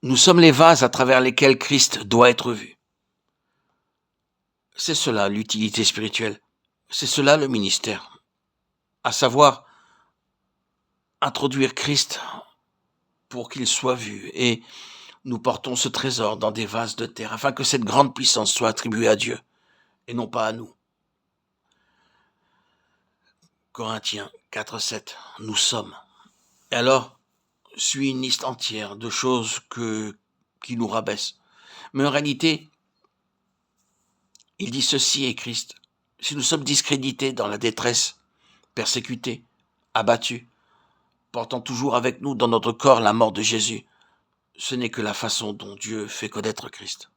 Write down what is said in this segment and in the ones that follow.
Nous sommes les vases à travers lesquels Christ doit être vu. C'est cela l'utilité spirituelle. C'est cela le ministère. À savoir, introduire Christ pour qu'il soit vu. Et nous portons ce trésor dans des vases de terre afin que cette grande puissance soit attribuée à Dieu et non pas à nous. Corinthiens 4:7, nous sommes. Et alors, suit une liste entière de choses qui nous rabaissent. Mais en réalité, il dit ceci est Christ. Si nous sommes discrédités dans la détresse, persécutés, abattus, portant toujours avec nous dans notre corps la mort de Jésus, ce n'est que la façon dont Dieu fait connaître Christ.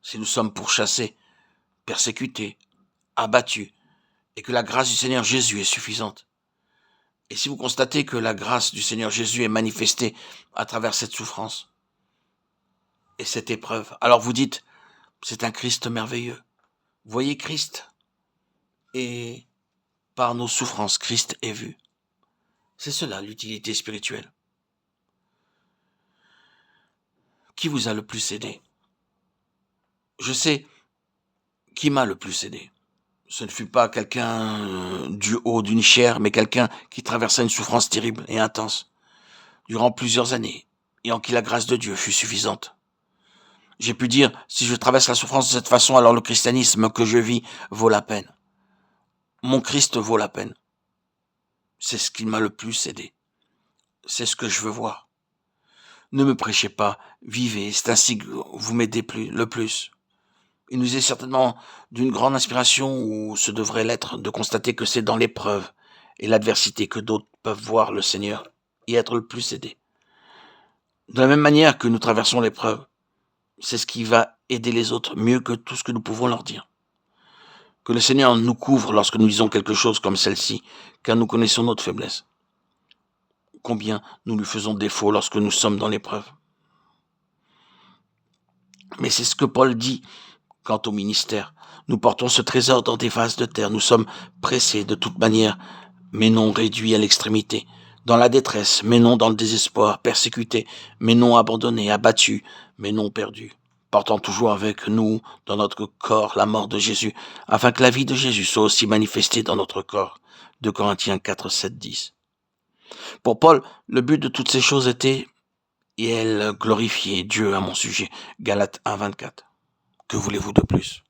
Si nous sommes pourchassés, persécutés, abattus, et que la grâce du Seigneur Jésus est suffisante, et si vous constatez que la grâce du Seigneur Jésus est manifestée à travers cette souffrance et cette épreuve, alors vous dites, c'est un Christ merveilleux. Voyez Christ, et par nos souffrances, Christ est vu. C'est cela l'utilité spirituelle. Qui vous a le plus aidé? Je sais qui m'a le plus aidé. Ce ne fut pas quelqu'un du haut d'une chair, mais quelqu'un qui traversa une souffrance terrible et intense, durant plusieurs années, et en qui la grâce de Dieu fut suffisante. J'ai pu dire, si je traverse la souffrance de cette façon, alors le christianisme que je vis vaut la peine. Mon Christ vaut la peine. C'est ce qui m'a le plus aidé. C'est ce que je veux voir. Ne me prêchez pas, vivez, c'est ainsi que vous m'aidez le plus. Il nous est certainement d'une grande inspiration, ou ce devrait l'être, de constater que c'est dans l'épreuve et l'adversité que d'autres peuvent voir le Seigneur et être le plus aidés. De la même manière que nous traversons l'épreuve, c'est ce qui va aider les autres mieux que tout ce que nous pouvons leur dire. Que le Seigneur nous couvre lorsque nous disons quelque chose comme celle-ci, car nous connaissons notre faiblesse. Combien nous lui faisons défaut lorsque nous sommes dans l'épreuve. Mais c'est ce que Paul dit quant au ministère. Nous portons ce trésor dans des vases de terre. Nous sommes pressés de toute manière, mais non réduits à l'extrémité. Dans la détresse, mais non dans le désespoir. Persécutés, mais non abandonnés. Abattus, mais non perdus. Portant toujours avec nous, dans notre corps, la mort de Jésus, afin que la vie de Jésus soit aussi manifestée dans notre corps. 2 Corinthiens 4, 7, 10. Pour Paul, le but de toutes ces choses était, et elle glorifiait Dieu à mon sujet. Galates 1, 24. Que voulez-vous de plus?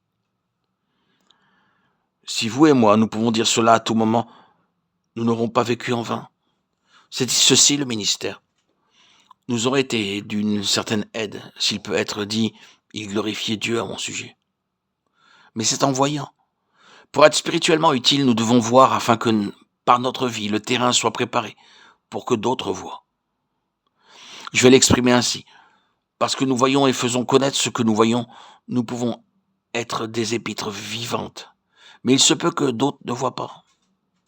Si vous et moi, nous pouvons dire cela à tout moment, nous n'aurons pas vécu en vain. C'est ceci le ministère. Nous aurons été d'une certaine aide, s'il peut être dit, il glorifiait Dieu à mon sujet. Mais c'est en voyant. Pour être spirituellement utile, nous devons voir afin que, par notre vie, le terrain soit préparé pour que d'autres voient. Je vais l'exprimer ainsi. Parce que nous voyons et faisons connaître ce que nous voyons, nous pouvons être des épîtres vivantes. Mais il se peut que d'autres ne voient pas.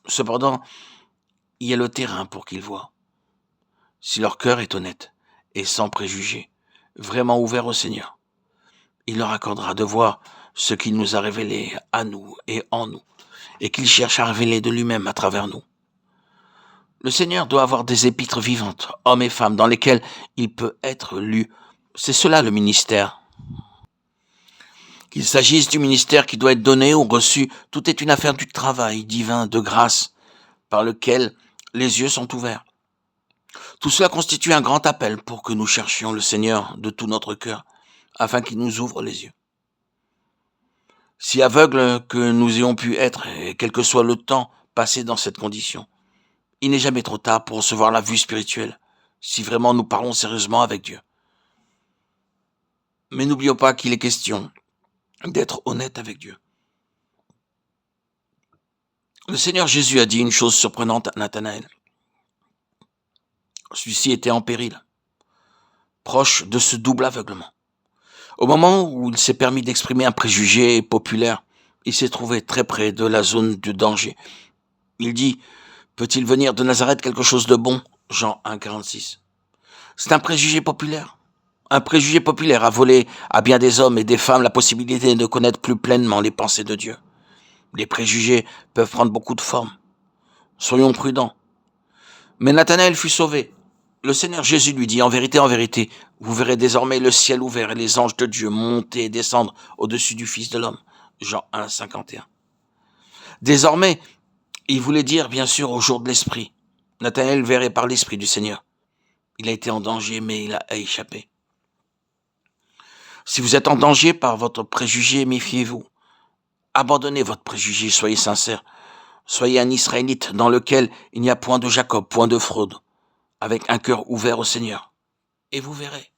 Cependant, il y a le terrain pour qu'ils voient. Si leur cœur est honnête et sans préjugés, vraiment ouvert au Seigneur, il leur accordera de voir ce qu'il nous a révélé à nous et en nous, et qu'il cherche à révéler de lui-même à travers nous. Le Seigneur doit avoir des épîtres vivantes, hommes et femmes, dans lesquels il peut être lu. C'est cela le ministère. Qu'il s'agisse du ministère qui doit être donné ou reçu, tout est une affaire du travail divin, de grâce, par lequel les yeux sont ouverts. Tout cela constitue un grand appel pour que nous cherchions le Seigneur de tout notre cœur, afin qu'il nous ouvre les yeux. Si aveugles que nous ayons pu être, et quel que soit le temps passé dans cette condition, il n'est jamais trop tard pour recevoir la vue spirituelle, si vraiment nous parlons sérieusement avec Dieu. Mais n'oublions pas qu'il est question d'être honnête avec Dieu. Le Seigneur Jésus a dit une chose surprenante à Nathanaël. Celui-ci était en péril, proche de ce double aveuglement. Au moment où il s'est permis d'exprimer un préjugé populaire, il s'est trouvé très près de la zone de danger. Il dit, peut-il venir de Nazareth quelque chose de bon? Jean 1, 46. C'est un préjugé populaire. Un préjugé populaire a volé à bien des hommes et des femmes la possibilité de connaître plus pleinement les pensées de Dieu. Les préjugés peuvent prendre beaucoup de formes. Soyons prudents. Mais Nathanaël fut sauvé. Le Seigneur Jésus lui dit, en vérité, vous verrez désormais le ciel ouvert et les anges de Dieu monter et descendre au-dessus du Fils de l'homme. Jean 1, 51. Désormais, il voulait dire, bien sûr, au jour de l'Esprit. Nathanaël verrait par l'Esprit du Seigneur. Il a été en danger, mais il a échappé. Si vous êtes en danger par votre préjugé, méfiez-vous. Abandonnez votre préjugé, soyez sincère. Soyez un Israélite dans lequel il n'y a point de Jacob, point de fraude, avec un cœur ouvert au Seigneur. Et vous verrez.